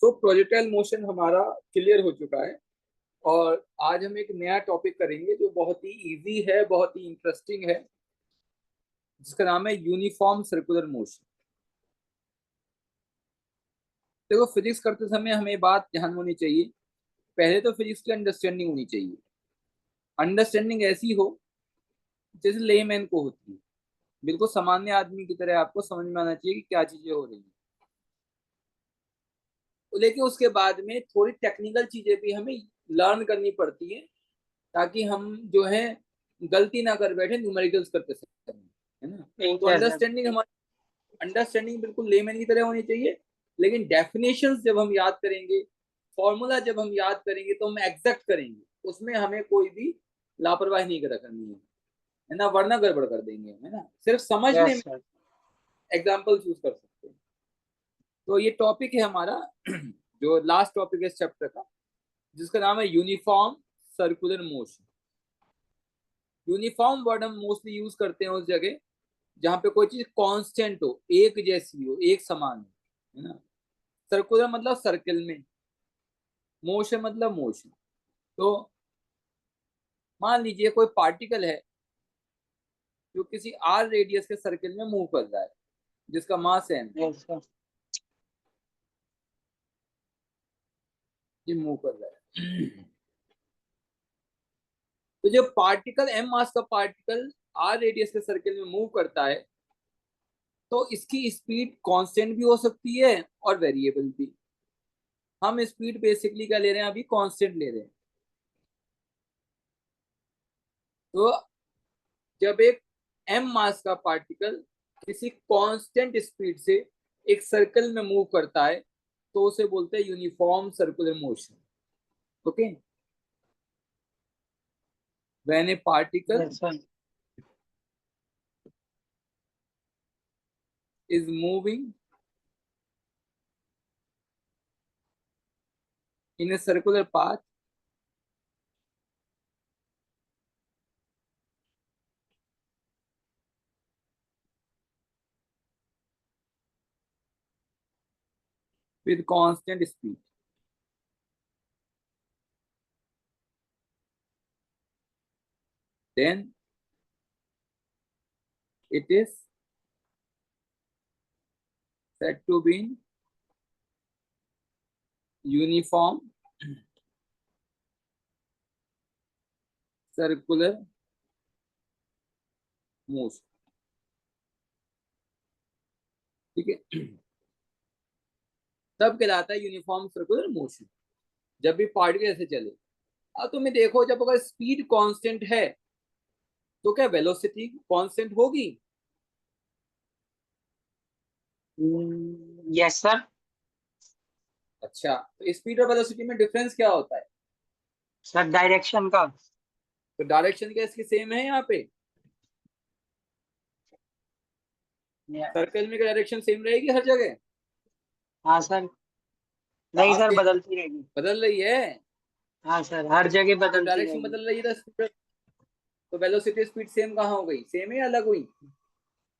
तो projectile motion हमारा clear हो चुका है और आज हम एक नया टॉपिक करेंगे जो बहुत ही इजी है, बहुत ही इंटरेस्टिंग है, जिसका नाम है यूनिफॉर्म सर्कुलर मोशन। देखो, फिजिक्स करते समय हमें बात ध्यान में होनी चाहिए, पहले तो फिजिक्स की अंडरस्टैंडिंग होनी चाहिए। अंडरस्टैंडिंग ऐसी हो जैसे लेमैन को होती है, बिल्कुल सामान्य आदमी की तरह आपको समझ में आना चाहिए कि क्या चीजें हो रही हैं। लेकिन उसके बाद में थोड़ी टेक्निकल चीजें भी हमें लर्न करनी पड़ती है, ताकि हम जो है गलती ना कर बैठे न्यूमेरिकल्स करते समय, है ना। तो ठीक है सर। अंडरस्टैंडिंग बिल्कुल लेमैन की तरह होनी चाहिए, लेकिन डेफिनेशंस जब हम याद करेंगे, फॉर्मूला जब हम याद करेंगे तो हम एग्जैक्ट करेंगे, उसमें हमें कोई भी लापरवाही नहीं करनी है ना, वरना गड़बड़ कर देंगे, है ना। सिर्फ समझने यस में सर। एग्जाम्पल यूज कर सकते हैं। तो ये टॉपिक है हमारा जो लास्ट टॉपिक है इस चैप्टर का, जिसका नाम है uniform circular motion. Uniform word हम मोस्टली यूज करते हैं उस जगह जहां पे कोई चीज कांस्टेंट हो, एक जैसी हो, एक समान हो, है ना। सर्कुलर मतलब सर्कल में, मोशन मतलब मोशन। तो मान लीजिए कोई पार्टिकल है जो किसी आर रेडियस के सर्कल में मूव कर रहा है, जिसका मास है m, यस सर। ये मूव कर रहा है। तो जब पार्टिकल m मास का पार्टिकल आर रेडियस के सर्कल में मूव करता है, तो इसकी स्पीड कांस्टेंट भी हो सकती है और वेरिएबल भी। हम स्पीड बेसिकली क्या ले रहे हैं, अभी कांस्टेंट ले रहे हैं। तो जब एक m मास का पार्टिकल किसी कांस्टेंट स्पीड से एक सर्कल में मूव करता है, तो उसे बोलते हैं uniform circular motion. Okay, when A particle yes sir. is moving in a circular path with constant speed, then it is said to be in uniform circular motion। ठीक है, तब कहलाता है यूनिफॉर्म सर्कुलर मोशन जब भी particle ऐसे चले। अब तुम्हें देखो, जब अगर स्पीड कांस्टेंट है तो क्या वेलोसिटी कांस्टेंट होगी? Yes sir. अच्छा, तो स्पीड और वेलोसिटी में डिफरेंस क्या होता है? सर डायरेक्शन का। तो डायरेक्शन क्या इसकी सेम है यहाँ पे? सर्कल में डायरेक्शन सेम रहेगी हर जगह? हाँ सर। नहीं कहाँ सर, से बदलती रहेगी। बदल रही है? हाँ सर, हर जगह तो जब बदलती डायरेक्शन रहेगी। बदल रही है तो स्पीड, तो वेलोसिटी स्पीड सेम कहाँ हो गई? सेम है या अलग हुई?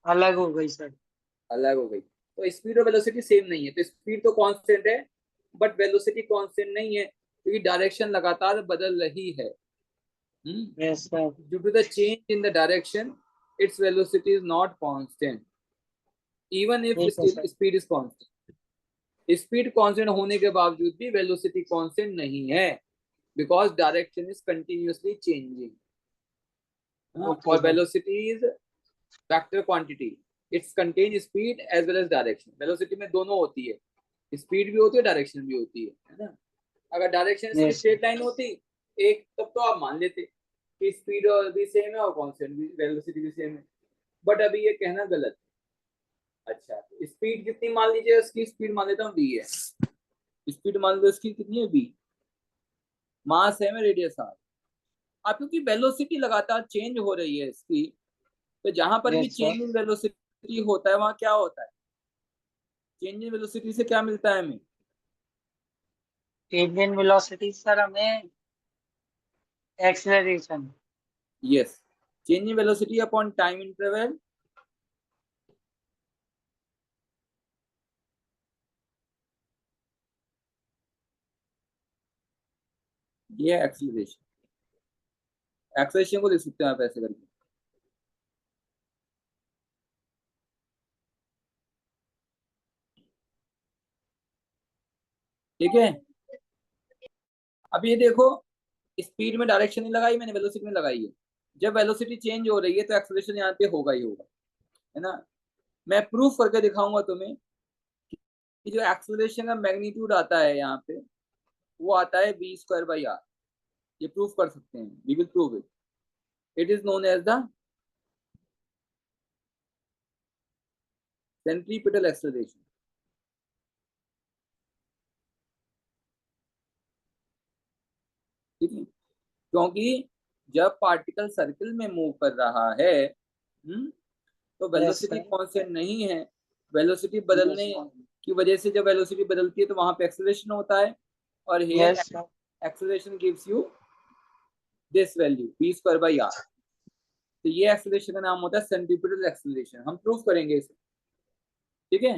अलग हो गई सर। अलग हो गई। तो स्पीड और वेलोसिटी सेम नहीं है, तो स्पीड तो कांस्टेंट है बट वेलोसिटी कांस्टेंट नहीं है, क्योंकि डायरेक्शन लगातार बदल रही है। Yes sir. Due to the change in the direction, its velocity is not constant even if ठीक है still sir. Speed is constant. Speed constant होने के बावजूद भी वेलोसिटी कांस्टेंट नहीं है, because direction is continuously changing. Okay और sir. Velocity is vector quantity, it's contain speed as well as direction. Velocity में दोनों होती है, स्पीड भी होती है, डायरेक्शन भी होती है ना। अगर डायरेक्शन इसकी यस सर। स्ट्रेट लाइन होती एक, तब तो आप मान लेते कि स्पीड भी सेम है और कांस्टेंट भी, वेलोसिटी भी सेम है। बट अभी ये कहना गलत है। अच्छा, स्पीड कितनी मान लीजिए, इसकी स्पीड मान लेता हूँ v है। स्पीड मान लो इसकी कितनी है, v। मास है में रेडियस r। अब क्योंकि वेलोसिटी लगातार चेंज हो रही है इसकी, तो जहां पर भी yes sir. Change in velocity होता है वहां क्या होता है? चेंज इन वेलोसिटी से क्या मिलता है हमें? चेंज इन वेलोसिटी सर हमें acceleration. Yes, change in velocity upon time interval ये है एक्सेलरेशन। एक्सेलरेशन को लिख सकते हैं आप ऐसे करके। ठीक है, अब ये देखो, स्पीड में डायरेक्शन नहीं लगाई मैंने, वेलोसिटी में लगाई है। जब वेलोसिटी चेंज हो रही है तो एक्सेलरेशन यहाँ पे होगा ही होगा, है ना। मैं प्रूफ करके दिखाऊंगा तुम्हें कि जो एक्सेलरेशन का मैग्नीट्यूड आता है यहाँ पे, वो आता है v²/r। ये प्रूफ कर सकते हैं, we will prove it. It is known as the centripetal acceleration. ठीक है, क्योंकि जब पार्टिकल सर्किल में मूव कर रहा है, तो यस वेलोसिटी सर। कांस्टेंट नहीं है। वेलोसिटी यस बदलने सर। की वजह से जब वेलोसिटी बदलती है तो वहां पे एक्सेलरेशन होता है, और here yes sir. Acceleration gives you this value v²/r। तो ये एक्सेलरेशन का नाम होता है सेंट्रीपिटल एक्सेलरेशन। हम प्रूफ करेंगे इसे। ठीक है,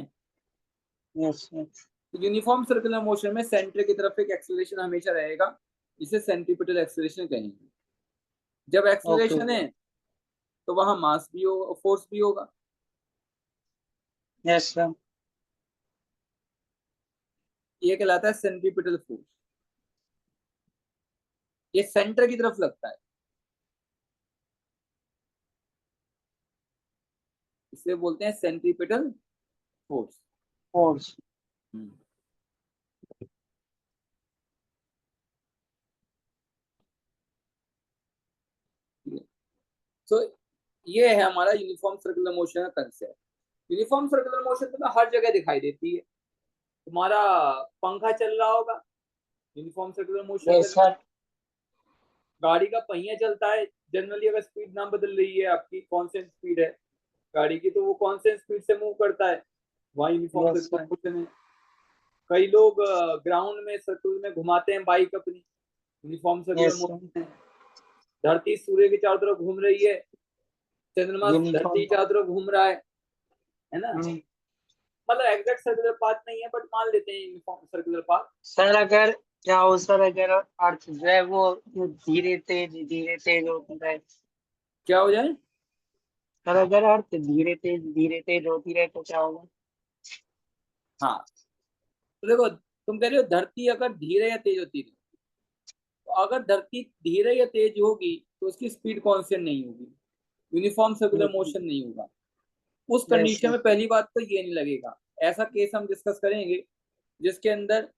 यस सर। तो यूनिफॉर्म सर्कुलर मोशन में सेंटर की तरफ एक एक्सेलरेशन हमेशा रहेगा, जिसे सेंट्रीपिटल एक्सेलरेशन कहेंगे। जब ओके। एक्सेलरेशन है तो वहां मास भी होगा, फोर्स भी होगा। Yes sir. ये कहलाता है सेंट्रीपिटल फोर्स। ये सेंटर की तरफ लगता है, इसे बोलते हैं सेंट्रीपिटल फोर्स। फोर्स। तो ये है हमारा यूनिफॉर्म सर्कुलर मोशन का कंसेप्ट। यूनिफॉर्म सर्कुलर मोशन तो हर जगह दिखाई देती है। तुम्हारा पंखा चल रहा होगा, यूनिफॉर्म सर्कुलर मोशन यस में। सर। गाड़ी का पहिया चलता है, जनरली अगर स्पीड ना बदल रही है, आपकी कांस्टेंट स्पीड है गाड़ी की, तो वो कांस्टेंट स्पीड से मूव करता है, वहाँ uniform yes circular sir. Motion है। कई लोग ग्राउंड में सर्कुलर में घुमाते हैं बाइक अपनी, uniform circular yes sir. Motion है। धरती सूर्य की चारों तरफ घूम रही है, चंद्रमा धरती यूनिफॉर्म। की चारों तरफ घूम रहा है ना। मतलब एग्जैक्ट सर्कुलर पाथ नहीं है, बट मान लेते हैं यूनिफॉर्म सर्कुलर पाथ। सर अगर क्या हो सर, अगर अर्थ जो है वो धीरे तेज होती है। क्या हो जाए? सर अगर अर्थ धीरे तेज होती रहे तो क्या होगा? हाँ, तो देखो, तुम कह रहे हो धरती अगर धीरे या तेज होती है, तो अगर धरती धीरे या तेज होगी तो उसकी स्पीड कांस्टेंट नहीं होगी, यूनिफॉर्म सर्कुलर मोशन नहीं होगा। उस यस कंडीशन सर। में पहली बात तो ये नहीं लगेगा। ऐसा केस हम डिस्कस करेंगे जिसके अंदर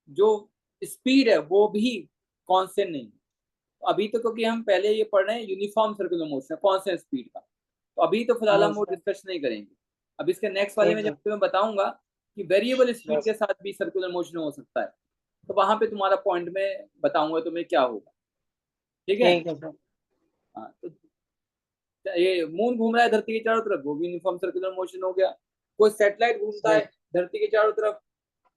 जो स्पीड है वो भी कांस्टेंट नहीं है। तो अभी तो क्योंकि हम पहले ये पढ़ रहे हैं uniform circular motion constant speed का, तो अभी तो फिलहाल हम यस वो सर। डिस्कस नहीं करेंगे। अब इसके नेक्स्ट वाले में ठीक जब है। तुम्हें बताऊंगा कि वेरिएबल स्पीड यस। के साथ भी सर्कुलर मोशन हो सकता है, तो वहां पे तुम्हारा पॉइंट में बताऊंगा तुम्हें क्या होगा। ठीक है। ठीक है सर। हाँ, तो ये मून घूम रहा है धरती के चारों तरफ, वो भी यूनिफॉर्म सर्कुलर मोशन हो गया। कोई सैटेलाइट घूमता है सर। धरती के चारों तरफ,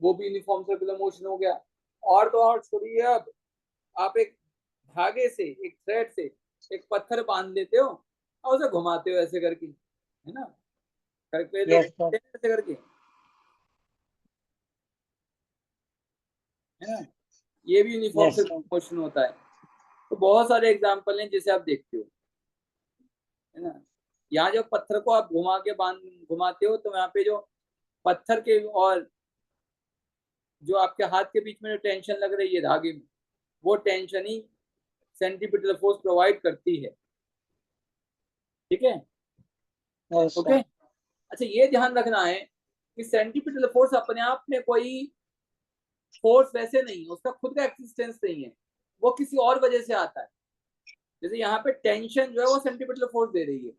वो भी यूनिफॉर्म सर्कुलर मोशन हो गया। और तो और छोड़िए, अब आप एक धागे से, एक थ्रेड से एक पत्थर बांध लेते हो और उसे घुमाते हो ऐसे करके, है ना। कई लोग यस सर। घूमते हैं ऐसे करके, है ना। ये भी uniform yes circular sir. Motion होता है। तो बहुत सारे एग्जाम्पल हैं जिसे आप देखते हो, है ना। यहाँ जब पत्थर को आप घुमाते हो तो यहाँ पे जो पत्थर के और जो आपके हाथ के बीच में जो टेंशन लग रही है धागे में, वो टेंशन ही सेंट्रीपिटल फोर्स प्रोवाइड करती है। ठीक है, यस ओके। सर। अच्छा, ये ध्यान रखना है कि सेंट्रीपिटल फोर्स अपने आप में कोई फोर्स वैसे नहीं है, उसका खुद का एक्सिस्टेंस नहीं है, वो किसी और वजह से आता है। जैसे यहाँ पे टेंशन जो है वो सेंट्रीपिटल फोर्स दे रही है,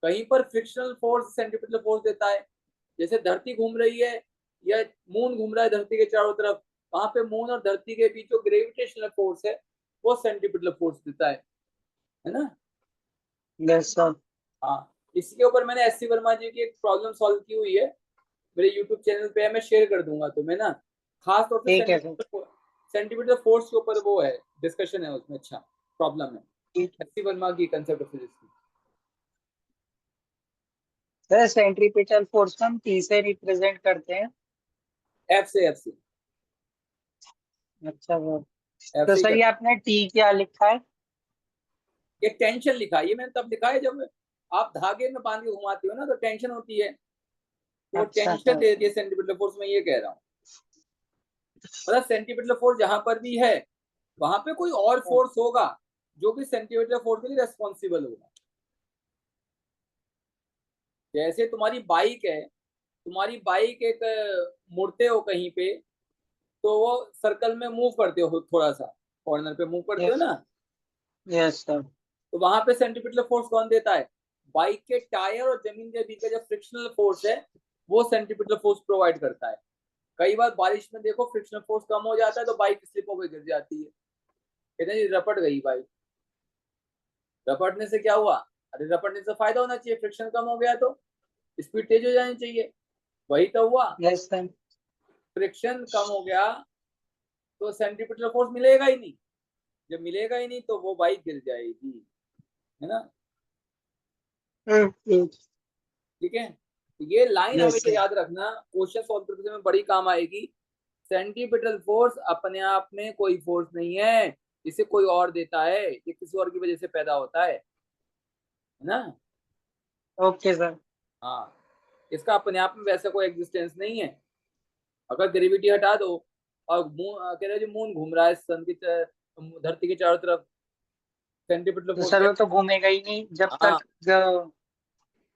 कहीं पर फ्रिक्शनल फोर्स सेंट्रीपिटल फोर्स देता है। जैसे धरती घूम रही है या मून घूम रहा है धरती के चारों तरफ, वहां पे मून और धरती के बीच जो ग्रेविटेशनल फोर्स है वो सेंट्रीपिटल फोर्स देता है ना। Yes sir. हाँ, इसके ऊपर मैंने एस सी वर्मा जी की एक प्रॉब्लम सॉल्व की हुई है, मेरे यूट्यूब चैनल पे है, मैं शेयर कर दूंगा तुम्हें ना। खास तौर से ठीक है सर। सेंटीमीटर फोर्स के ऊपर वो है, डिस्कशन है उसमें। अच्छा, प्रॉब्लम है ठीक है एस सी वर्मा की कंसेप्ट ऑफ फिजिक्स की। सर। सेंट्रीपिटल फोर्स को हम टी से रिप्रेजेंट करते हैं। एफ से। अच्छा सर। F तो से ही सर कर। ये आपने टी क्या लिखा है? एक टेंशन लिखा है, ये मैंने तब लिखा है जब आप धागे में बांध के घुमाते हो ना तो टेंशन होती है, तो वो अच्छा टेंशन सर। दे देती है सेंटीमीटर फोर्स में, ये कह रहा हूँ। मतलब सेंटीमीटर फोर्स जहां पर भी है वहां पे कोई और फोर्स होगा जो कि सेंटीमीटर फोर्स के लिए रेस्पॉन्सिबल होगा। जैसे तुम्हारी बाइक है, तुम्हारी बाइक एक मुड़ते हो कहीं पे तो वो सर्कल में मूव करते हो, थोड़ा सा कॉर्नर पे मूव करते हो यस। ना, यस सर। तो वहां पे सेंटीमीटर फोर्स कौन देता है? बाइक के टायर और जमीन के बीच का जो फ्रिक्शनल फोर्स है वो सेंटीमीटर फोर्स प्रोवाइड करता है। कई बार बारिश में देखो फ्रिक्शनल फोर्स कम हो जाता है तो बाइक स्लिप होकर गिर जाती है, कहते हैं जी रपट गई बाइक। रपटने से क्या हुआ? अरे रपटने से फायदा होना चाहिए, फ्रिक्शन कम हो गया तो स्पीड तेज हो जानी चाहिए, वही तो हुआ। Yes sir. फ्रिक्शन कम हो गया तो सेंटीमीटर फोर्स मिलेगा ही नहीं, जब मिलेगा ही नहीं तो वो बाइक गिर जाएगी, है ना। ठीक है, तो ये लाइन यस हमेशा सर। याद रखना, क्वेश्चन सॉल्व करते समय बड़ी काम आएगी। सेंटीपिटल फोर्स अपने आप में कोई फोर्स नहीं है, इसे कोई और देता है, ये किसी और की वजह से पैदा होता है ना। Okay sir. हाँ, इसका अपने आप में वैसा कोई एग्जिस्टेंस नहीं है। अगर ग्रेविटी हटा दो और मून कह रहे जो मून घूम रहा है सन की धरती के चारों तरफ, सेंटीपिटल तो फोर्स सर क्या? वो तो घूमेगा ही नहीं जब हाँ। तक जो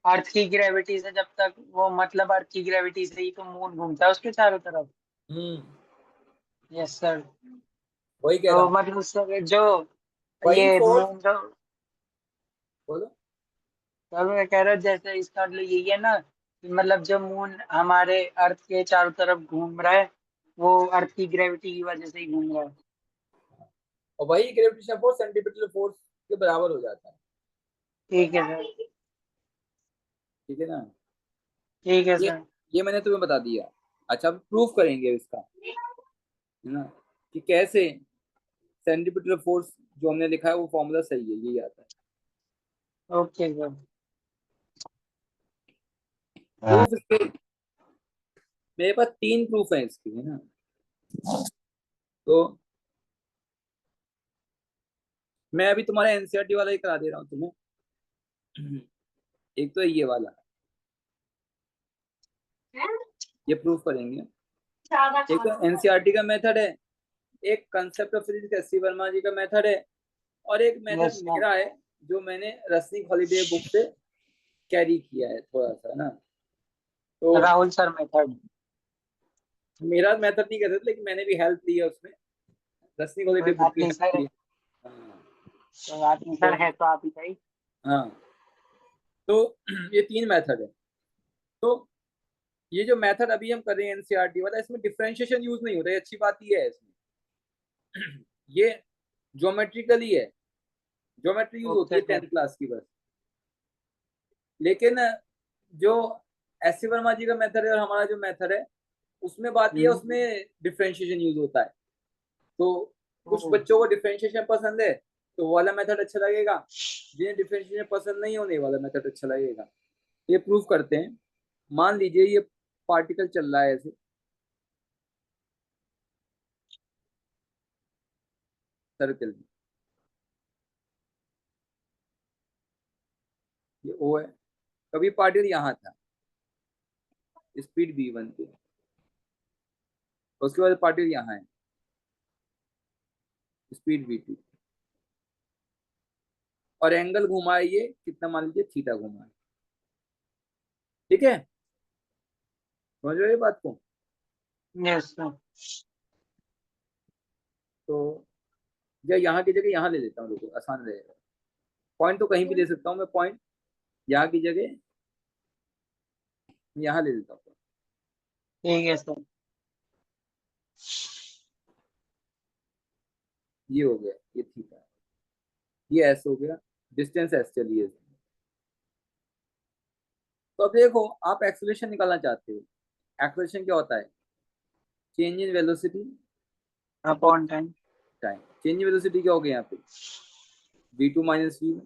अर्थ की ग्रेविटी से, जब तक वो मतलब अर्थ की ग्रेविटी से ही तो मून घूमता है उसके चारों तरफ। हम्म। Yes sir. वही कह रहा तो हूँ। मतलब सर जो वही ये फोर्स। मून जो, बोलो। सर मैं कह रहा हूँ जैसे इसका मतलब यही है ना कि मतलब जो मून हमारे अर्थ के चारों तरफ घूम रहा है वो अर्थ की ग्रेविटी की वजह से ही घूम रहा है। और वही ग्रेविटेशन फोर्स सेंटीपिटल फोर्स के बराबर हो जाता है। ठीक है सर। ठीक है ना। ठीक है ये सर। ये मैंने तुम्हें बता दिया। अच्छा, अब प्रूफ करेंगे इसका, है ना, कि कैसे सेंटीपिटल फोर्स जो हमने लिखा है वो फॉर्मूला सही है, यही आता है। Okay sir. प्रूफ इसके मेरे पास 3 प्रूफ है इसके, है ना। तो मैं अभी तुम्हारा एनसीईआरटी वाला ही करा दे रहा हूँ तुम्हें। एक तो है ये वाला, ये प्रूफ करेंगे। एक तो एनसीईआरटी का मेथड है, एक concept of physics S C Verma ji का मेथड है, और एक मेथड यस सर। मेरा है जो मैंने रसनिक हॉलीडे बुक से कैरी किया है थोड़ा सा ना। तो राहुल सर मेथड। मेरा मेथड नहीं कहते थे, लेकिन मैंने भी हेल्प ली है उसमें, रसनिक कोई हॉलीडे बुक बात की नहीं हेल्प सर। ली है। हाँ। कोई बात नहीं तो सर, है तो आप ही सही। हाँ, तो ये 3 मेथड है। तो ये जो मेथड अभी हम कर रहे हैं एनसीईआरटी वाला, इसमें डिफरेंशिएशन यूज नहीं होता है, अच्छी बात ये है इसमें। ये ज्योमेट्रिकली है, ज्योमेट्री यूज होती ओके है सर। 10th क्लास की बस। लेकिन जो एस सी वर्मा जी का मेथड है और हमारा जो मेथड है उसमें बात यह है, हम्म। उसमें डिफरेंशिएशन यूज होता है। तो कुछ ओ, बच्चों को डिफरेंशिएशन पसंद है तो वो वाला मेथड अच्छा लगेगा, जिन्हें डिफरेंशिएशन पसंद नहीं होने वाला मेथड अच्छा लगेगा। ये प्रूफ करते हैं। मान लीजिए ये पार्टिकल चल रहा है ऐसे सर्कल में, ये ओ है, कभी पार्टिकल यहाँ था, स्पीड v1 पे, उसके बाद पार्टिकल यहाँ है, स्पीड v2, और एंगल घुमा है ये कितना, मान लीजिए थीटा घुमा है। ठीक है, समझ रहे हो ये बात को। Yes sir. तो या यहाँ की जगह यहाँ ले लेता हूँ, देखो आसान रहेगा। पॉइंट तो कहीं भी ले सकता हूँ मैं, पॉइंट यहाँ की जगह यहाँ ले लेता हूँ। ठीक है सर। ये हो गया, ये थीटा, ये एस हो गया, डिस्टेंस एस चलिए। तो अब देखो, आप एक्सेलरेशन निकालना चाहते हो। एक्सेलरेशन क्या होता है? चेंज इन वेलोसिटी और upon time. Time. Change in velocity क्या हो गया यहाँ पे? v2 minus v1।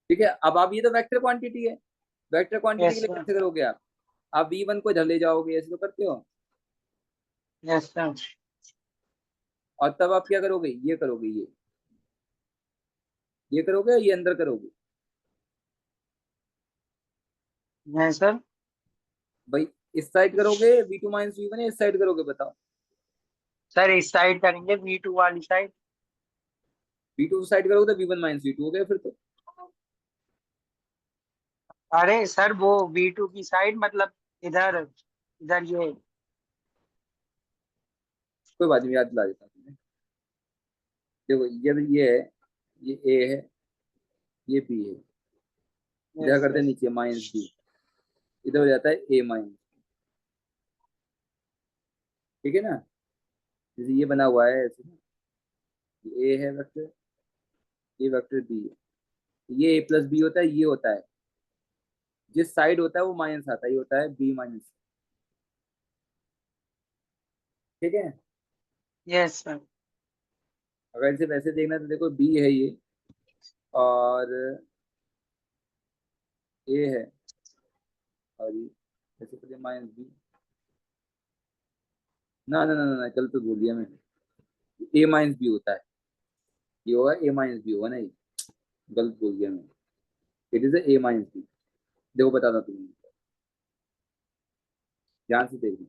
ठीक है, अब आप ये तो वेक्टर क्वांटिटी है, वेक्टर क्वांटिटी के यस लिए सर। कैसे करोगे आप? आप v1 को इधर ले जाओगे, ऐसे तो करते हो। Yes sir. और तब आप क्या करोगे, ये करोगे, ये करोगे, ये अंदर करोगे है सर। भाई। इस साइड करोगे V2 माइनस V1, इस साइड करोगे बताओ। सर इस साइड करेंगे, V2 वाली साइड। V2 साइड करोगे तो V1 माइनस V2 हो गया फिर तो। अरे सर वो V2 की साइड मतलब इधर, इधर ये। कोई बात नहीं, याद दिला देता हूँ तुम्हें। देखो ये है, ये A है, ये B है, इधर यस करते हैं यस। नीचे माइनस B, इधर हो जाता है A माइनस। ठीक है ना, जैसे ये बना हुआ है ऐसे ना, ये A है वेक्टर, ये वेक्टर B है, ये A प्लस B होता है, ये होता है, जिस साइड होता है वो माइनस आता है, ये होता है B माइनस। ठीक है। Yes sir. अगर इसे वैसे देखना है तो देखो B है ये, और A है, और ये ऐसे करते माइनस B। ना गलत तो बोल दिया मैं, A माइनस B होता है, ये होगा A माइनस B होगा ना ये, गलत बोल दिया मैं। It is A minus B। देखो बताता तुम्हें, ध्यान से देखना।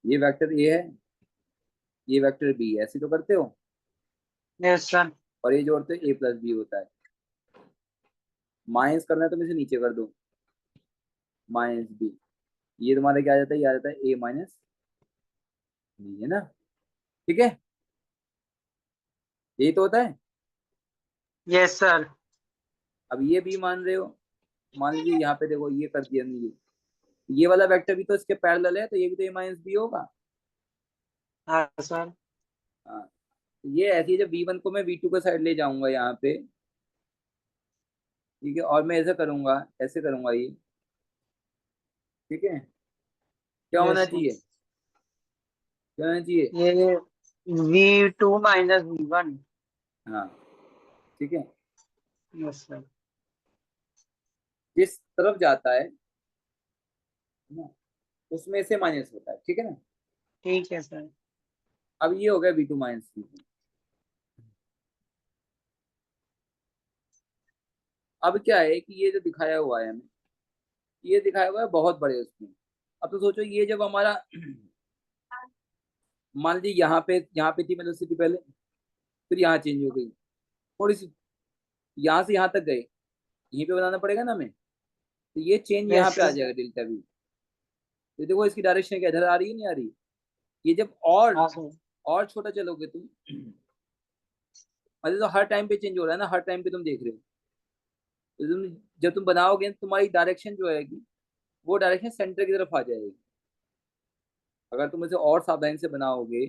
ये वेक्टर A है, ये वेक्टर B है, ऐसे तो करते हो, यस सर। और ये जोड़ते हो A प्लस B होता है। माइनस करना है तो मैं इसे नीचे कर दो, माइनस B, ये तुम्हारा क्या आ जाता है, ये आ जाता है A माइनस B, है ना। ठीक है, यही तो होता है। Yes sir. अब ये B मान रहे हो, मान लीजिए यहाँ पे देखो ये कर दिया मैंने, ये वाला वेक्टर भी तो इसके पैरेलल है, तो ये भी तो A माइनस B होगा। हाँ सर। हाँ, तो ये ऐसी है, जब V1 को मैं V2 का साइड ले जाऊंगा यहाँ पे, ठीक है, और मैं ऐसे करूंगा, ऐसे करूंगा ये, ठीक है, क्या होना यस चाहिए, यस। क्या होना चाहिए। ये V2 माइनस V1। हाँ, ठीक है, यस सर। जिस तरफ जाता है ना, उसमें से माइनस होता है, ठीक है ना। ठीक है सर। अब ये हो गया V2 माइनस V1। अब क्या है कि ये जो दिखाया हुआ है हमें, ये दिखाया हुआ है बहुत बड़े उसमें। अब तो सोचो ये जब हमारा मान लीजिए यहाँ पे थी वेलोसिटी पहले, फिर यहाँ चेंज हो गई थोड़ी सी, यहाँ से यहाँ तक गए, यहीं पे बनाना पड़ेगा ना हमें, तो ये चेंज यहाँ यस पे आ सर। जाएगा डेल्टा V। तो देखो इसकी डायरेक्शन क्या इधर आ रही है, नहीं आ रही। ये जब और छोटा चलोगे तुम, मतलब तो हर टाइम पे चेंज हो रहा है ना, हर टाइम पे तुम देख रहे हो, तो तुम जब तुम बनाओगे तुम्हारी डायरेक्शन जो है वो डायरेक्शन सेंटर की तरफ आ जाएगी। अगर तुम इसे और सावधानी से बनाओगे,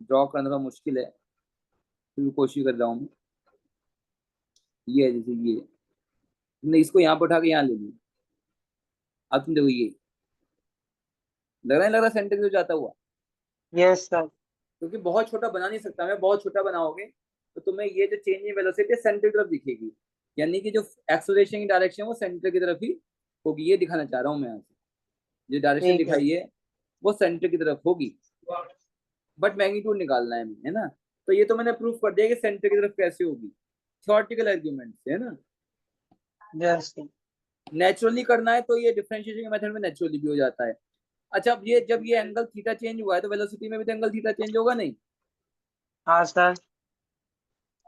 ड्रॉ करना तो मुश्किल है, फिर कोशिश कर रहा हूँ मैं। ये है जैसे ये, तुमने इसको यहाँ पर उठा के यहाँ ले लिया, अब तुम देखो ये लग रहा है, लग रहा सेंटर की तरफ जाता हुआ, यस सर। क्योंकि बहुत छोटा बना नहीं सकता मैं, बहुत छोटा बनाओगे तो तुम्हें ये जो चेंज इन वेलोसिटी सेंटर की तरफ दिखेगी, यानी कि जो एक्सेलरेशन की डायरेक्शन है वो सेंटर की तरफ ही होगी, ये दिखाना चाह रहा हूँ मैं यहाँ से, जो डायरेक्शन ठीक है। दिखाई है वो सेंटर की तरफ होगी, बट मैग्नीट्यूड निकालना है हमें, है ना। तो ये तो मैंने प्रूफ कर दिया कि सेंटर की तरफ कैसे होगी, थ्योरेटिकल आर्ग्यूमेंट से, है ना। Yes sir. नेचुरली करना है तो ये डिफरेंशिएशन के मेथड में नेचुरली भी हो जाता है। अच्छा, अब ये जब ये एंगल थीटा चेंज हुआ है तो वेलोसिटी में भी तो एंगल थीटा चेंज होगा नहीं। हाँ सर।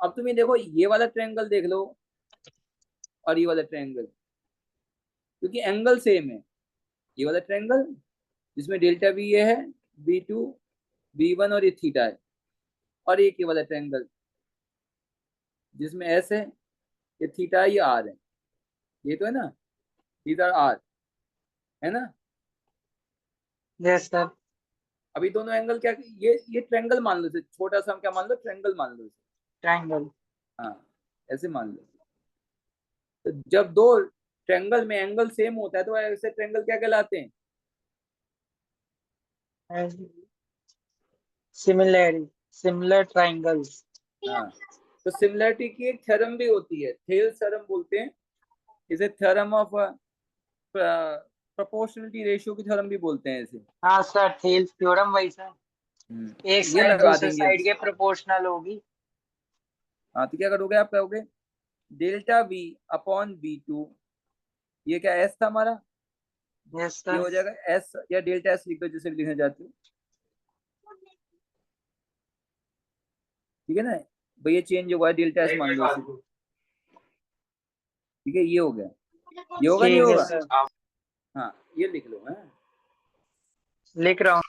अब तुम ये देखो, ये वाला ट्रायंगल देख लो और ये वाला ट्रायंगल, क्योंकि एंगल सेम है। ये वाला ट्रायंगल जिसमें डेल्टा वी ये है, V2 V1 और ये थीटा है, और एक ये वाला ट्रायंगल जिसमें S है, ये थीटा है, ये R है, ये तो है ना, थीटा R, है ना। Yes sir. अभी दोनों एंगल क्या, ये ट्रायंगल मान लो इसे, छोटा सा हम क्या मान लो, ट्रायंगल मान लो इसे। ट्रायंगल। हाँ, ऐसे मान लो। तो जब दो ट्रायंगल में एंगल सेम होता है तो ऐसे ट्रायंगल क्या कहलाते हैं। Similar triangles. हाँ, तो सिमिलरिटी की एक थ्योरम भी होती है, थेल्स थ्योरम बोलते हैं इसे, थ्योरम ऑफ प्रोपोर्शनलिटी रेशियो की थ्योरम भी बोलते हैं इसे। हाँ सर, थेल्स थ्योरम वही सर, एक ये साइड लगा दूसरे देंगे। साइड के प्रोपोर्शनल होगी। हाँ तो क्या करोगे, आप कहोगे डेल्टा वी अपॉन V2, ये क्या एस था हमारा, यस ये सर। हो जाएगा एस, या डेल्टा एस लिख दो जिसे भी लिखना चाहते हो, ठीक है ना। भाई ये चेंज हुआ है, डेल्टा एस मान लो इसे, ठीक है, ये हो गया, ये होगा नहीं ठीक है होगा। सर, हाँ ये लिख लो है। लिख रहा हूँ।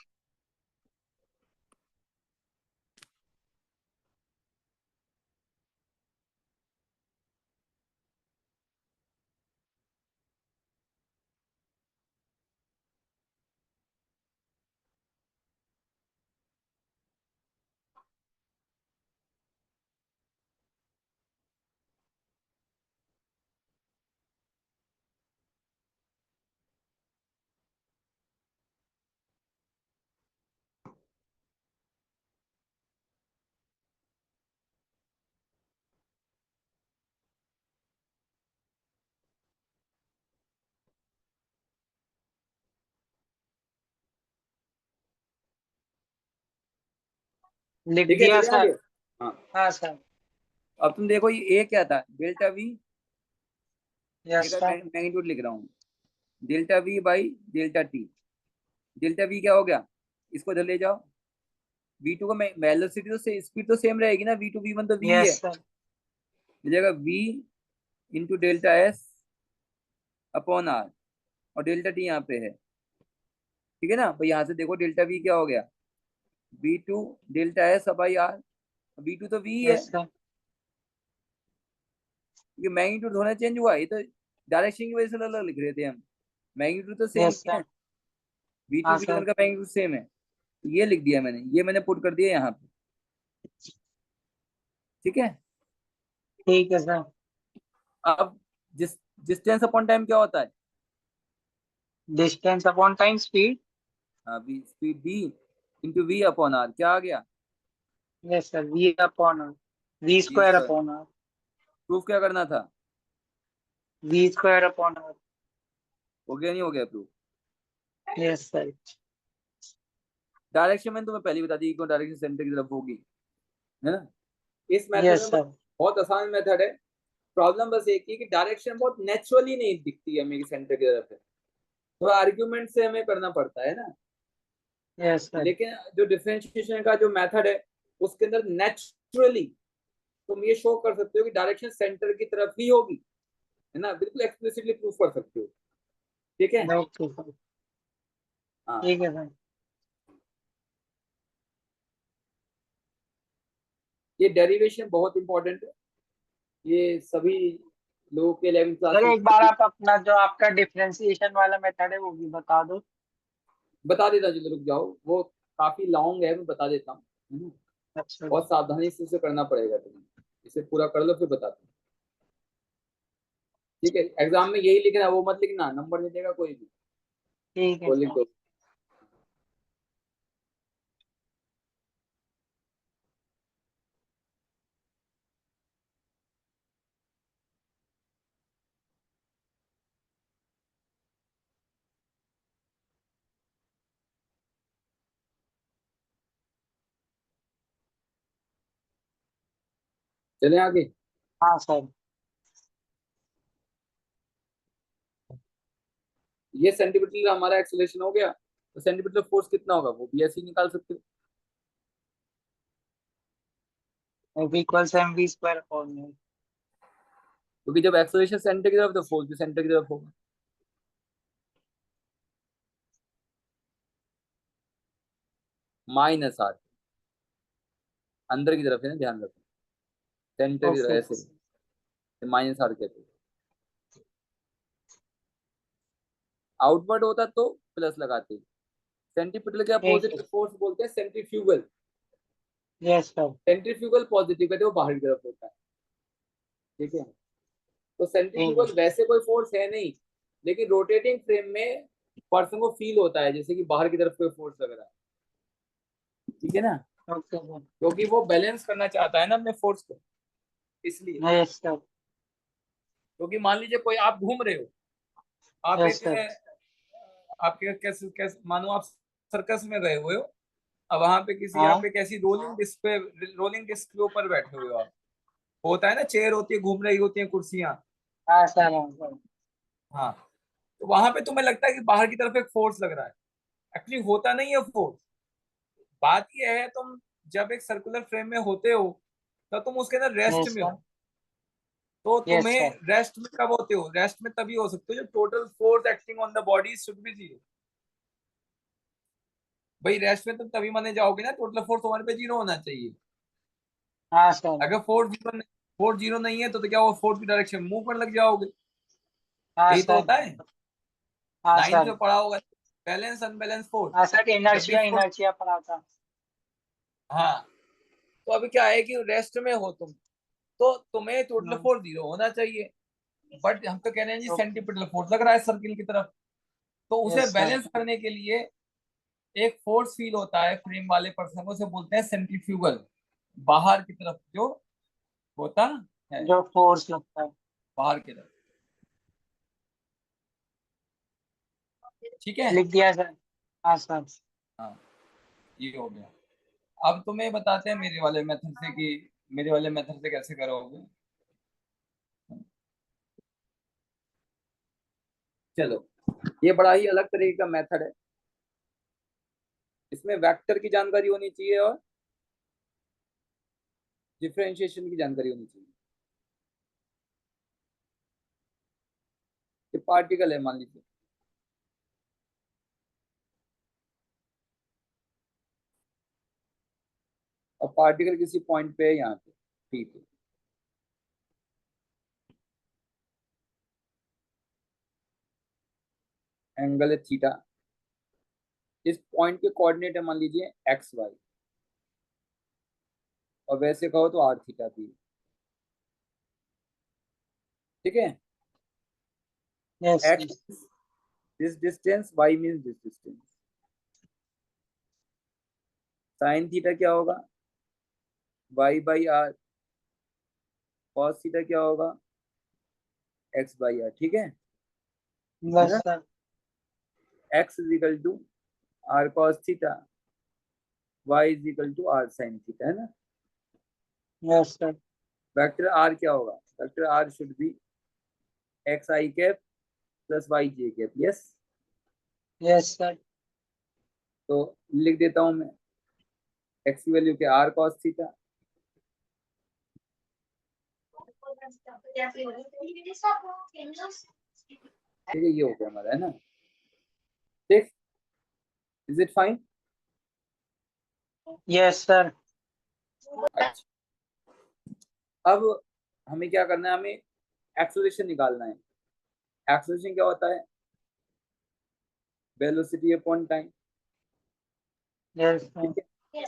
लिख ठीक है, दिया चले सर। आगे। हाँ हाँ सर। अब तुम देखो ये ए क्या था, डेल्टा वी, ए यस का सर। मैग्नीट्यूड लिख रहा हूँ, delta we by delta T. Delta we क्या हो गया, इसको इधर ले जाओ, V2 का वेलोसिटी तो स्पीड तो सेम रहेगी ना, V2 V1 तो V यस है, सर। मिल जाएगा V into delta S upon R, और डेल्टा टी यहाँ पे है, ठीक है ना। भाई यहाँ से देखो डेल्टा वी क्या हो गया, V2 delta S अपाई are, V2 तो V है, यस सर। क्योंकि मैग्नीट्यूड थोड़ा चेंज हुआ है, ये तो डायरेक्शन की वजह से अलग अलग लिख रहे थे हम, मैग्नीट्यूड तो सेम यस ही है, सर। V2 हाँ V1 सर। का मैग्नीट्यूड सेम है, तो ये लिख दिया मैंने, ये मैंने पुट कर दिया यहाँ पे, ठीक है। ठीक है सर। अब जिस डिस्टेंस अपॉन टाइम क्या होता है, डिस्टेंस अपॉन टाइम स्पीड। हाँ V speed V into V upon R, क्या आ गया, yes sir, V upon R, V ये स्क्वायर इसका अपॉन आर, प्रूफ क्या करना था, वी स्क्वायर अपॉन आर। हो गया नहीं हो गया प्रूफ। Yes sir. डायरेक्शन मैंने तुम्हें पहले ही बता दी क्यों, डायरेक्शन सेंटर की तरफ होगी, है ना। इस मेथड यस में सर। बहुत आसान मेथड है, प्रॉब्लम बस एक ही कि डायरेक्शन बहुत नेचुरली नहीं दिखती है मेरी सेंटर की तरफ है, थोड़ा आर्ग्यूमेंट से हमें करना पड़ता है ना। Yes sir. लेकिन जो डिफरेंशिएशन का जो मेथड है उसके अंदर नेचुरली तुम ये शो कर सकते हो कि डायरेक्शन सेंटर की तरफ ही होगी, है ना, बिल्कुल एक्सप्लिसिटली प्रूफ कर सकते हो, ठीक है। Okay sir. हाँ ठीक है सर। ये डेरिवेशन बहुत इंपॉर्टेंट है, ये सभी लोगों के 11th क्लास सर में एक बार आप अपना जो आपका डिफरेंशिएशन वाला मेथड है वो भी बता दो। बता देता हूँ, चलो रुक जाओ, वो काफी लॉन्ग है, मैं बता देता हूँ, है ना? अच्छा बहुत सावधानी से उसे करना पड़ेगा तुम्हें, इसे पूरा कर लो फिर बताता हूँ, ठीक है। एग्जाम में यही लिखना, वो मत लिखना, नंबर नहीं देगा कोई भी, ठीक है वो लिख सर। दो। चले आगे। हाँ सर। ये सेंटीमीटर हमारा एक्सेलरेशन हो गया, तो सेंटीमीटर फोर्स कितना होगा वो भी ऐसे ही निकाल सकते हो, F equals M V square upon में। क्योंकि जब एक्सेलरेशन सेंटर की तरफ तो फोर्स भी सेंटर की तरफ होगा, माइनस आर, अंदर की तरफ है ना, ध्यान रखो, सेंटर की तरफ ओके। ऐसे माइनस आर कहते हैं, आउटवर्ड होता तो प्लस लगाते, सेंटीपिटल के ठीक अपोजिट है। फोर्स बोलते हैं centrifugal, yes sir. Centrifugal positive कहते हैं, वो बाहर की तरफ होता है, ठीक है। तो ठीक है। सेंट्रीफ्यूगल वैसे कोई फोर्स है नहीं, लेकिन रोटेटिंग फ्रेम में पर्सन को फील होता है जैसे कि बाहर की तरफ कोई फोर्स लग रहा है, ठीक है ना, ओके सर। क्योंकि वो बैलेंस करना चाहता है ना अपने फोर्स को, इसलिए। Yes sir. क्योंकि मान लीजिए कोई आप घूम रहे हो, आप यस एक सर। आपके कैसे कैसे मानो आप सर्कस में गए हुए हो, अब वहां पे किसी हाँ आप एक ऐसी रोलिंग डिस्क के ऊपर बैठे हुए हो आप। होता है ना, चेयर होती है, घूम रही होती है कुर्सियां। हाँ सर, हाँ सर। हाँ, तो वहां पे तुम्हें लगता है कि बाहर की तरफ एक फोर्स लग रहा है, एक्चुअली होता नहीं है फोर्स। बात यह है, तुम जब एक सर्कुलर फ्रेम में होते हो तब तुम उसके अंदर रेस्ट यस में सर। हो। तो यस तुम्हें सर। रेस्ट में कब होते हो, रेस्ट में तभी हो सकते हो जब total force acting on the body should be zero. भाई रेस्ट में तुम तभी माने जाओगे ना, टोटल फोर्स तुम्हारे पे जीरो होना चाहिए। हाँ सर। अगर फोर्स जीरो नहीं है तो क्या वो फोर्स की डायरेक्शन मूव करने लग जाओगे। हाँ यही तो सर। होता है, हाँ नाइन्थ सर। में पढ़ा होगा, बैलेंस अनबैलेंस फोर्स। हाँ सर, जब भी इनर्शिया फोर्स, इनर्शिया पढ़ा था। हाँ, तो अभी क्या है कि रेस्ट में हो तुम, तो तुम्हें टोटल हाँ, फोर्स जीरो होना चाहिए। बट हम तो कह रहे हैं जी तो सेंटीपिटल फोर्स लग रहा है सर्किल की तरफ। तो उसे यस सर। बैलेंस करने के लिए एक फोर्स फील होता है फ्रेम वाले पर्सन को, उसे बोलते हैं सेंट्रीफ्यूगल, बाहर की तरफ जो होता है, जो फोर्स लगता है। बाहर की तरफ। ठीक है। लिख दिया सर। हाँ सर। हाँ, ये हो गया। अब तुम्हें बताते हैं मेरे वाले मेथड से कि मेरे वाले मेथड से कैसे करोगे। चलो, ये बड़ा ही अलग तरीके का मेथड है। इसमें वेक्टर की जानकारी होनी चाहिए और डिफरेंशिएशन की जानकारी होनी चाहिए। ये पार्टिकल है मान लीजिए, और पार्टिकल किसी पॉइंट पे है यहाँ पे, ठीक है। एंगल है थीटा। इस पॉइंट के कोऑर्डिनेट है मान लीजिए एक्स वाई, और वैसे कहो तो आर थीटा भी। ठीक है। Yes X yes. This distance, Y means this distance. Sine theta क्या होगा, Y by R. Cos theta क्या होगा, एक्स बाई आर। ठीक है यस ना। Sir. X is equal to R cos theta, Y is equal to R sine theta, है ना। Yes sir. Vector R क्या होगा, vector R should be X I cap plus Y J cap. Yes. Yes sir. तो लिख देता हूं मैं, x की वैल्यू क्या, आर कॉस थीटा। ठीक है, ये हो गया हमारा, है ना। ठीक, is it fine. Yes sir. अच्छा, अब हमें क्या करना है, हमें एक्सेलरेशन निकालना है। एक्सेलरेशन क्या होता है, वेलोसिटी अपॉन टाइम। यस ठीक सर। है।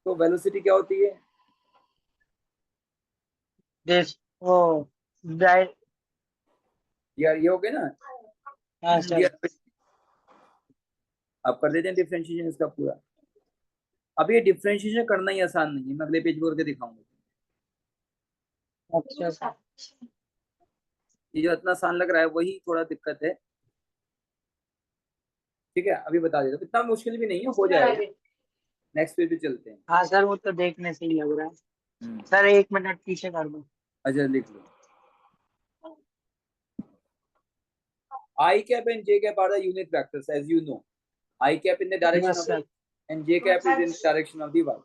तो वेलोसिटी क्या होती है, दिस ओ ब्राइट। यार ये हो गया ना, हाँ सर। आप कर देते हैं डिफरेंशिएशन इसका पूरा। अब ये डिफरेंशिएशन करना ही आसान नहीं है, मैं अगले पेज पर करके दिखाऊंगा। अच्छा सर। ये जो इतना आसान लग रहा है वही थोड़ा दिक्कत है। ठीक है, अभी बता देता हूँ, इतना मुश्किल भी नहीं है, हो जाएगा। नेक्स्ट पेज पे चलते हैं। हाँ सर, वो तो देखने से ही लग रहा है। हम्म, सर 1 मिनट पीछे कर दो। अच्छा लिख लो। I cap and J cap are the unit vectors, as you know. I cap in the direction yes of sir. X and J cap is in the direction of the Y.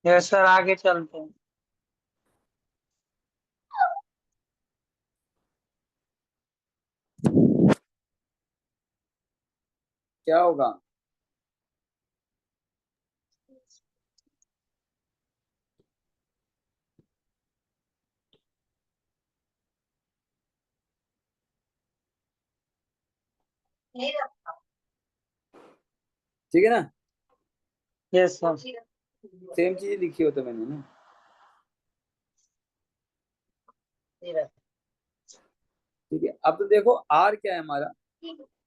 Yes sir, आगे चलते हैं। क्या होगा, ठीक है ना, yes sir. Same चीज लिखी हो तो मैंने ना। ठीक है, अब तो देखो आर क्या है हमारा,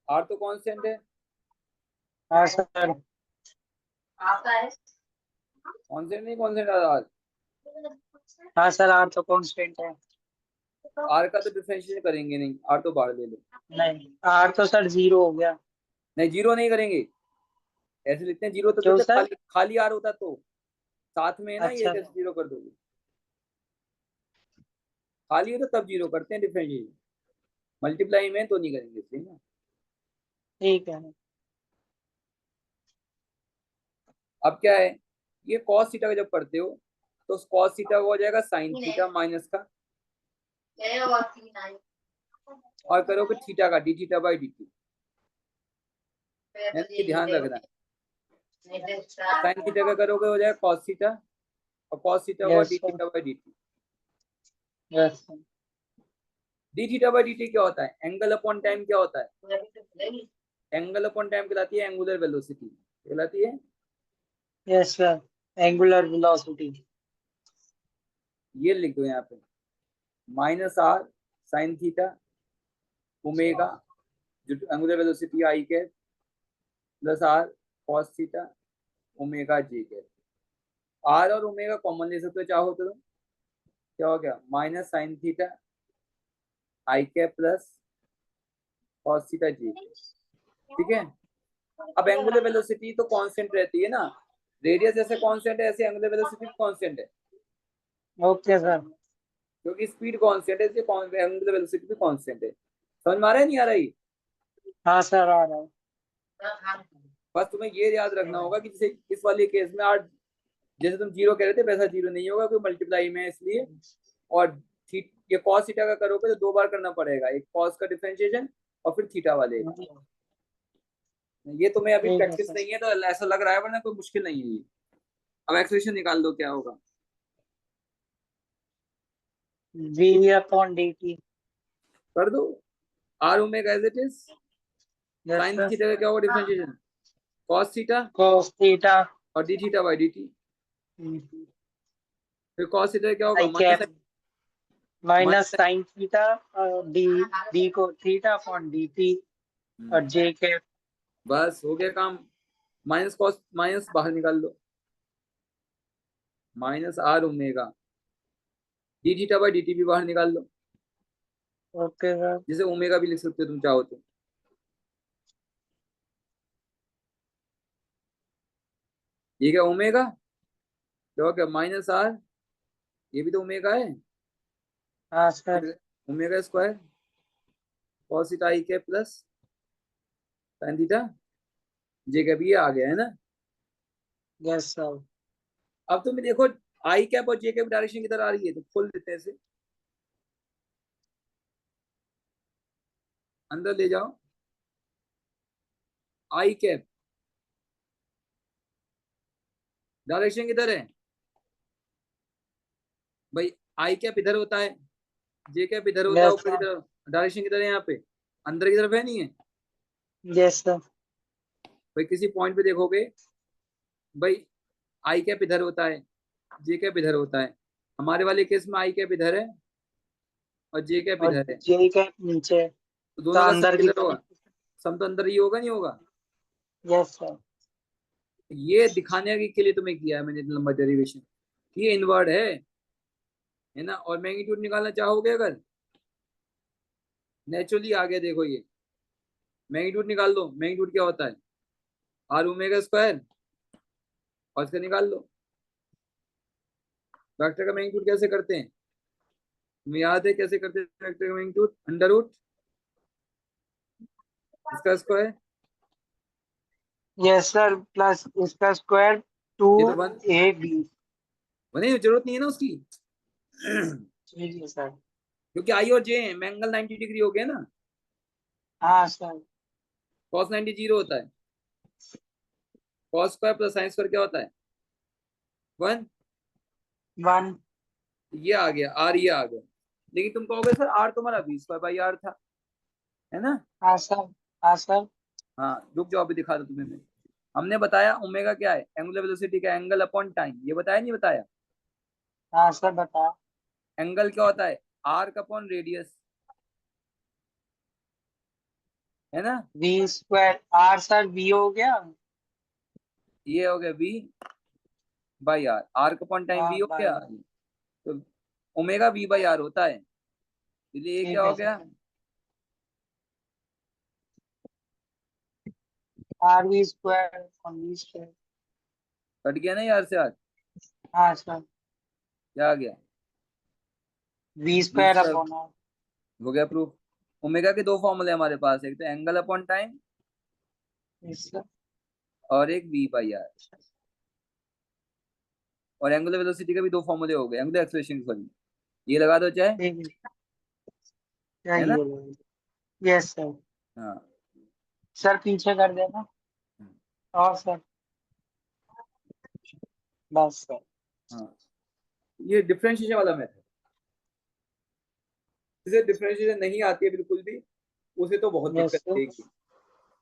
आर तो कांस्टेंट है। हाँ सर। कांस्टेंट नहीं, कांस्टेंट आर, हाँ सर, आर तो कांस्टेंट है। आर का तो डिफरेंशिएशन करेंगे नहीं, आर तो बाहर ले लो। नहीं, आर तो सर 0 हो गया। नहीं जीरो नहीं करेंगे, ऐसे लिखते हैं जीरो तो क्यों देते सर? खाली खाली आर होता तो साथ में है ना, ये अच्छा। कैसे जीरो कर दोगे, खाली हो तो तब जीरो करते हैं डिफरेंशिएशन, मल्टीप्लाई में तो नहीं करेंगे इसलिए ना। ठीक है। अब क्या है, ये कॉस थीटा का जब पढ़ते हो तो कॉस थीटा हो जाएगा साइन थीटा माइनस का, और करोगे थीटा का D theta by D T, ये ध्यान रखना है। साइन थीटा का करोगे हो जाएगा कॉस थीटा, और कॉस थीटा होगा yes D sir. Theta by D T. Yes sir. D theta by D T क्या होता है, एंगल अपॉन टाइम क्या होता है, एंगल अपॉन टाइम कहलाती है एंगुलर वेलोसिटी, कहलाती है। Yes sir, angular velocity. ये लिख दो यहाँ पे, minus R sine theta omega, जो एंगुलर वेलोसिटी आई के, plus R cos theta omega J के। आर और ओमेगा कॉमन ले सकते हो चाहो तो, क्या हो गया माइनस साइन थीटा आई के प्लस कॉस थीटा जे, ठीक है। अब एंगुलर वेलोसिटी तो कांस्टेंट रहती है ना, रेडियस जैसे कांस्टेंट है ऐसे एंगुलर वेलोसिटी भी कांस्टेंट है, ओके सर। क्योंकि स्पीड कांस्टेंट है इसलिए एंगुलर वेलोसिटी भी कांस्टेंट है। समझ में आ रहा है नहीं आ रहा है? हाँ सर, आ रहा है। बस तुम्हें ये याद रखना होगा कि जैसे इस वाले केस में आर, जैसे तुम जीरो कह रहे थे वैसा जीरो नहीं होगा क्योंकि मल्टीप्लाई में है इसलिए। और ये कॉस थीटा का करोगे तो दो बार करना पड़ेगा, एक कॉस का डिफरेंशिएशन और फिर थीटा वाले का। ये तुम्हें अभी ठीक है प्रैक्टिस सर। नहीं है तो ऐसा लग रहा है, वरना कोई मुश्किल नहीं है ये। अब एक्सप्रेशन निकाल दो क्या होगा, वी अपॉन डी टी। कर दो, R omega as it is, yes sine sir. Theta का क्या होगा differentiation, cos theta cos theta और D theta by D T. फिर कॉस थीटा क्या होगा I cap minus minus, sine theta, D D को थीटा अपॉन डी टी, और J cap. बस हो गया काम। माइनस कॉस माइनस बाहर निकाल दो, minus R omega D theta by D T भी बाहर निकाल दो, ओके सर। जिसे ओमेगा भी लिख सकते हो तुम चाहो तो। ये क्या ओमेगा, तो क्या माइनस आर, ये भी तो ओमेगा है, हाँ सर। फिर ओमेगा स्क्वायर कॉस थीटा आई के प्लस साइन थीटा जे का भी ये आ गया है ना। Yes sir. अब तुम देखो आई कैप और जे कैप डायरेक्शन किधर आ रही है, तो खोल देते हैं इसे, अंदर ले जाओ, आई कैप डायरेक्शन किधर है भाई, आई कैप इधर होता है, जे कैप इधर होता है यस ऊपर की सर। तरफ, डायरेक्शन किधर है यहाँ पे, अंदर की तरफ है, नहीं है यस सर। भाई। किसी पॉइंट पे देखोगे भाई, आई कैप इधर होता है, जे कैप इधर होता है, हमारे वाले केस में आई कैप इधर है और जे कैप और इधर है, जे कैप नीचे, तो तो दोनों का सम अंदर की किधर होगा, तरफ। सम तो अंदर ही होगा नहीं होगा। Yes sir. ये दिखाने के लिए तुम्हें किया है मैंने इतना लंबा डेरिवेशन, ये इनवर्ड है ना। और मैग्नीट्यूड निकालना चाहोगे अगर, नेचुरली आ गया, देखो ये मैग्नीट्यूड निकाल दो, मैग्नीट्यूड क्या होता है आर ओमेगा स्क्वायर, और इसका निकाल लो। वेक्टर का मैग्नीट्यूड कैसे करते हैं, तुम्हें याद है कैसे करते हैं वेक्टर का मैग्नीट्यूड, अंडर रूट इसका स्क्वायर, यस सर, प्लस इसका स्क्वायर, टू ये तो वन, ए बी। बने जरूरत नहीं है ना उसकी ठीक है सर। क्योंकि आई और जे में एंगल 90 डिग्री हो गया ना, हाँ सर। कॉस 90 जीरो होता है, cos square plus sine square क्या होता है वन, वन। ये आ गया आर, ये आ गया। लेकिन तुम कहोगे सर आर तुम्हारा वी स्क्वायर बाई आर था, है ना। हाँ सर। हाँ सर। हाँ रुक जाओ अभी दिखा दो तुम्हें मैं, हमने बताया ओमेगा क्या है, एंगुलर वेलोसिटी का एंगल अपॉन टाइम, ये बताया नहीं बताया? हाँ सर बताओ। एंगल क्या होता है, आर्क अपॉन रेडियस, है ना? V²R सर, V हो गया। ये हो गया V by R, arc upon time V हाँ हो गया। बाय। तो ओमेगा वी बाई आर होता है, इसलिए ये क्या ठीक हो है गया? सर। RV² V²। कट गया ना यार से आज? हाँ सर। क्या आ गया? V V square square, upon R. हो गया प्रूफ। ओमेगा के दो फॉर्मूले हमारे पास, एक तो angle upon time yes sir. और एक वी बाई आर। और एंगुलर वेलोसिटी के भी दो फॉर्मूले हो गए, एंगुलर एक्सेलरेशन सॉरी, ये लगा दो चाहे, ठीक है। क्या है ये ना? बोलो। Yes sir. हाँ। सर पीछे कर देना। और सर। बस सर। हाँ, ये डिफरेंशिएशन वाला मेथड, जिसे डिफरेंशिएशन नहीं आती है बिल्कुल भी, उसे तो बहुत यस दिक्कत सर। देगी।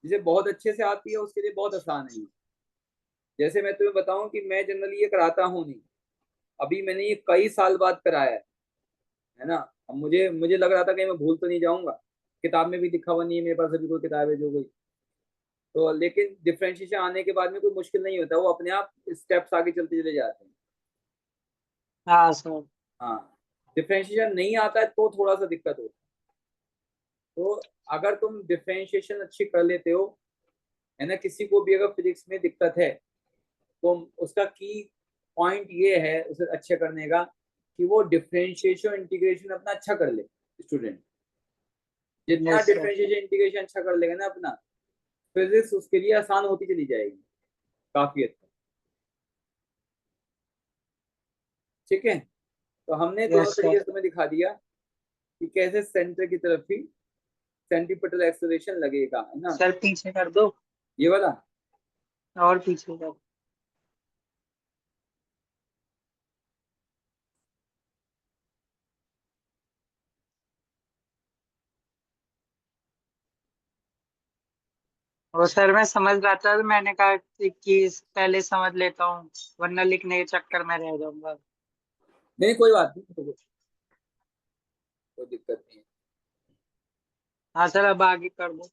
जिसे बहुत अच्छे से आती है उसके लिए बहुत आसान है ये। जैसे मैं तुम्हें बताऊं कि मैं जनरली ये कराता हूँ नहीं, अभी मैंने ये कई साल बाद कराया है ना। अब मुझे मुझे लग रहा था कि मैं भूल तो नहीं जाऊंगा, किताब में भी लिखा हुआ नहीं है मेरे पास अभी कोई किताब है जो कोई। तो लेकिन डिफरेंशिएशन आने के बाद में कोई मुश्किल नहीं होता, वो अपने आप स्टेप्स आगे चलते चले जाते हैं। हाँ सर। हाँ, डिफरेंशिएशन नहीं आता है तो थोड़ा सा दिक्कत होता है। तो अगर तुम डिफरेंशिएशन अच्छी कर लेते हो, है ना, किसी को भी अगर फिजिक्स में दिक्कत है तो उसका की पॉइंट ये है उसे अच्छे करने का, कि वो डिफरेंशिएशन इंटीग्रेशन अपना अच्छा कर ले स्टूडेंट। जितना यस सर। डिफरेंशिएशन इंटीग्रेशन अच्छा कर लेगा ना अपना, फिजिक्स उसके लिए आसान होती चली जाएगी काफी हद तक। ठीक है, तो हमने दोनों यस तरीके सर। से तुम्हें दिखा दिया कि कैसे सेंटर की तरफ ही सेंटीपिटल एक्सेलरेशन लगेगा, है ना? सर पीछे कर दो। ये वाला। और पीछे कर। और सर मैं समझ रहा था तो मैंने कहा कि पहले समझ लेता हूँ, वरना लिखने के चक्कर में रह जाऊंगा। नहीं कोई बात नहीं, तो कोई दिक्कत नहीं है। हाँ सर अब आगे कर दो।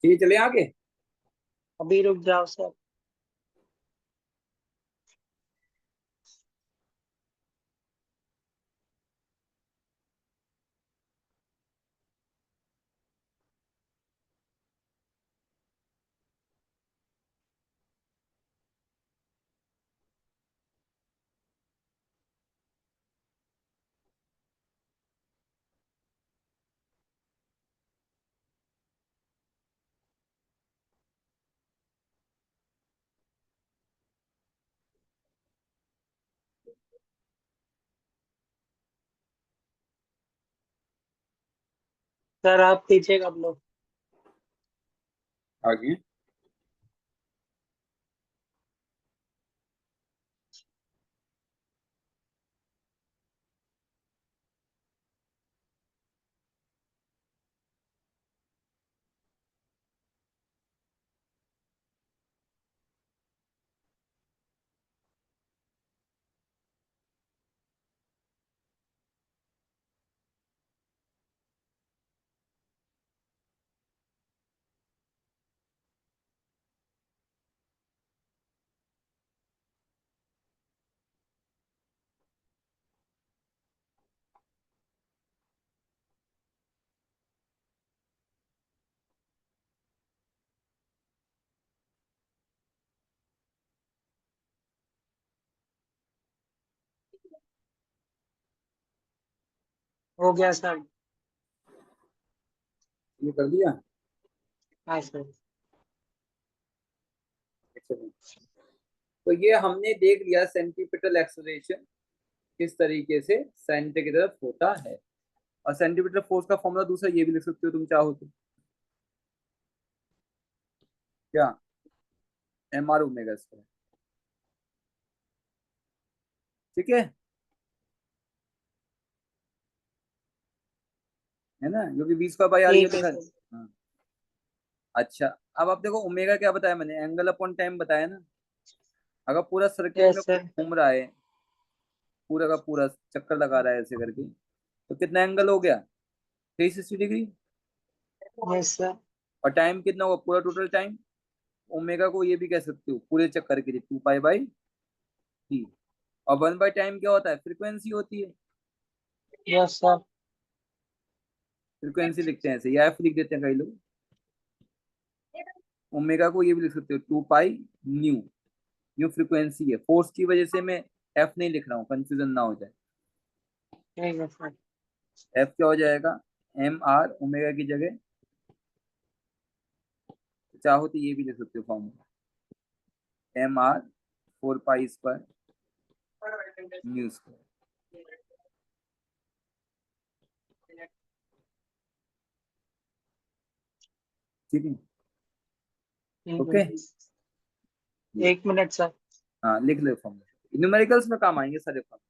ठीक है, चले आगे। अभी रुक जाओ सर। सर आप पीछे कर लो। आगे। हो गया सर। ये कर दिया। हाँ सर। Excellent. तो ये हमने देख लिया सेंट्रीपिटल एक्सेलरेशन किस तरीके से सेंटर की तरफ होता है। और सेंट्रीपिटल फोर्स का फॉर्मूला दूसरा ये भी लिख सकते हो तुम चाहो तो, क्या, mr ओमेगा स्क्वायर। ठीक है ना, क्योंकि v स्क्वायर बाई आर ये ठीक है लिखा है। सर। हाँ। अच्छा, अब आप देखो ओमेगा क्या बताया मैंने, एंगल अपॉन टाइम बताया ना। अगर पूरा सर्किल में यस सर। घूम रहा है, पूरा का पूरा चक्कर लगा रहा है ऐसे करके, तो कितना एंगल हो गया, 360 डिग्री। Yes sir. और टाइम कितना होगा, पूरा टोटल टाइम। ओमेगा को ये भी कह सकते हो पूरे चक्कर के लिए 2 पाई बाई टी। और 1 बाई टाइम क्या होता है, फ्रीक्वेंसी होती है। Yes sir. फ्रीक्वेंसी लिखते हैं ऐसे, या एफ लिख देते हैं कई लोग। ओमेगा को ये भी लिख सकते हो 2 पाई न्यू। न्यू फ्रीक्वेंसी है, फोर्स की वजह से मैं एफ नहीं लिख रहा हूँ, कंफ्यूजन ना हो जाए। ठीक है सर। एफ क्या हो जाएगा, mr ओमेगा की जगह। चाहो तो ये भी लिख सकते हो formula, mr 4 pi square new square. ठीक है। ठीक ओके। है। 1 मिनट सर। हाँ लिख लो फॉर्मूला, न्यूमेरिकल्स में काम आएंगे सारे फॉर्मूला।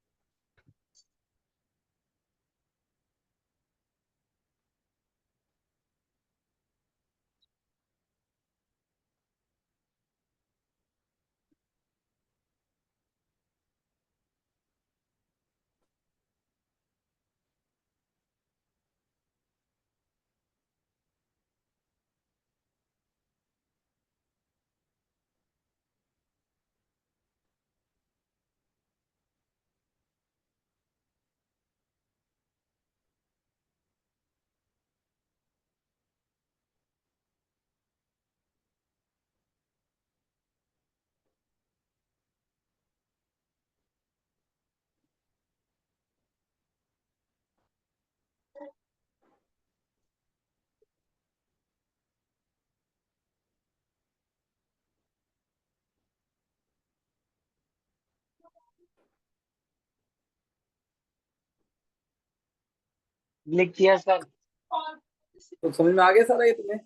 लिख दिया सर। तो समझ में आ गया सारा ये तुम्हें,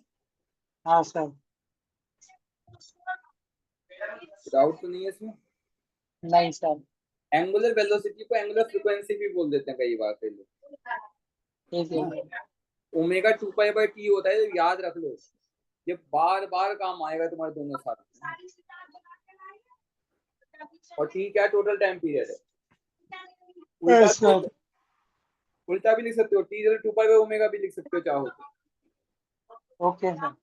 हाँ सर। डाउट तो नहीं है इसमें। नहीं सर। एंगुलर वेलोसिटी को एंगुलर फ्रीक्वेंसी भी बोल देते हैं कई बार कई लोग। ठीक है। ओमेगा 2 पाई बाई टी होता है, तो याद रख लो, ये बार बार काम आएगा तुम्हारे दोनों साथ। और टी क्या टोटल टाइम पीरियड है। उल्टा यस सर। उल्टा भी लिख सकते हो, टी 2 पाई बाई ओमेगा भी लिख सकते हो चाहो तो। Okay sir.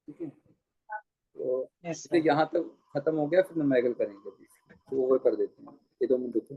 ठीक है, तो यस इसे सर। यहाँ तक खत्म हो गया, फिर न्यूमेरिकल करेंगे, तो ओवर कर देते हैं ये 2 मिनट रुको।